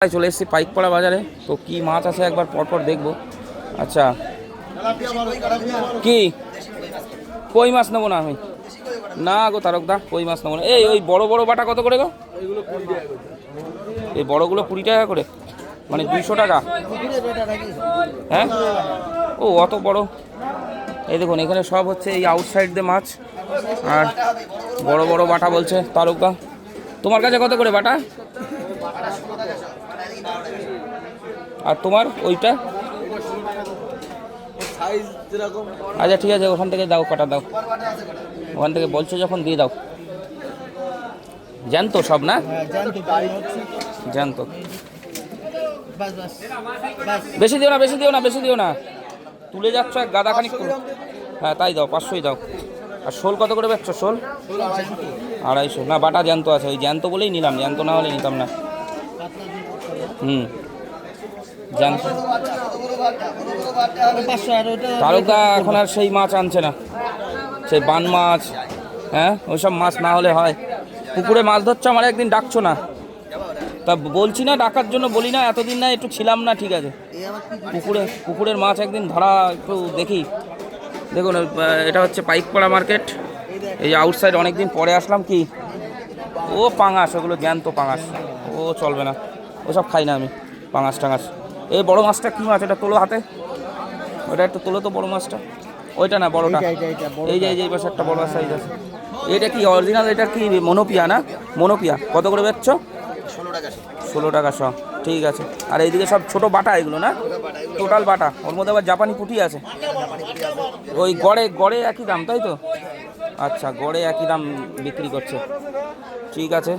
চলে এসেছি পাইকপাড়া বাজারে। তো কি মাছ আছে একবার পরপর দেখবো। আচ্ছা, কি কই মাছ নেবো না আমি? না গো তারকদা, কই মাছ নেবো না। এই ওই বড় বড় বাটা কত করে গো? এই বড়গুলো 20 টাকা করে, মানে 200 টাকা। হ্যাঁ, ও অত বড়। এই দেখুন এখানে সব হচ্ছে এই আউটসাইড দিয়ে মাছ, আর বড় বড় বাটা বলছে তারকদা। তোমার কাছে কত করে বাটা? আর তোমার ওইটা? আচ্ছা ঠিক আছে, ওখান থেকে দাও, কাটা দাও ওখান থেকে, বলছো যখন দিয়ে দাও। জ্যান্ত সব না? জ্যান্ত। বেশি দিও না, বেশি দিও না, বেশি দিও না, তুলে যাচ্ছ এক গাদা খানিক করে। হ্যাঁ তাই দাও, 500ই দাও। আর শোল কত করে বেচছো? শোল 250। না বাটা জ্যান্ত আছে, ওই জ্যান্ত বলেই নিলাম, জ্যান্ত না হলে নিতাম না। জ্যান্ত। তারকা এখন আর সেই মাছ আনছে না, সেই বান মাছ, হ্যাঁ ওইসব মাছ না হলে হয়। পুকুরে মাছ ধরছো, আমার একদিন ডাকছো না, তা বলছি না ডাকার জন্য, বলি না এতদিন না একটু ছিলাম না, ঠিক আছে। পুকুরের মাছ একদিন ধরা একটু দেখি। দেখুন এটা হচ্ছে পাইকপাড়া মার্কেট, এই আউটসাইড অনেকদিন পরে আসলাম। কি ও পাঙাশ, ওগুলো জ্যান্ত পাঙাশ, ও চলবে না, ওসব খাই না আমি পাঙাশ টাঙাশ। এই বড় মাছটা কি মাছ? এটা তোলো হাতে, ওটা একটু তোলো তো বড় মাছটা। ওইটা না, বড়টা। এই যে এই পাশে একটা বড় সাইজ আছে। এটা কি অরিজিনাল? এটা কি মনোপিয়া না? মনোপিয়া কত করে বেচছো? 16 টাকা শ। ঠিক আছে। আর এইদিকে সব ছোট বাটা এগুলো না? টোটাল বাটা, ওর মধ্যে আবার জাপানি পুঁটি আছে। ওই গড়ে গড়ে একই দাম তাই তো? আচ্ছা, গড়ে একই দাম বিক্রি করছে, ঠিক আছে।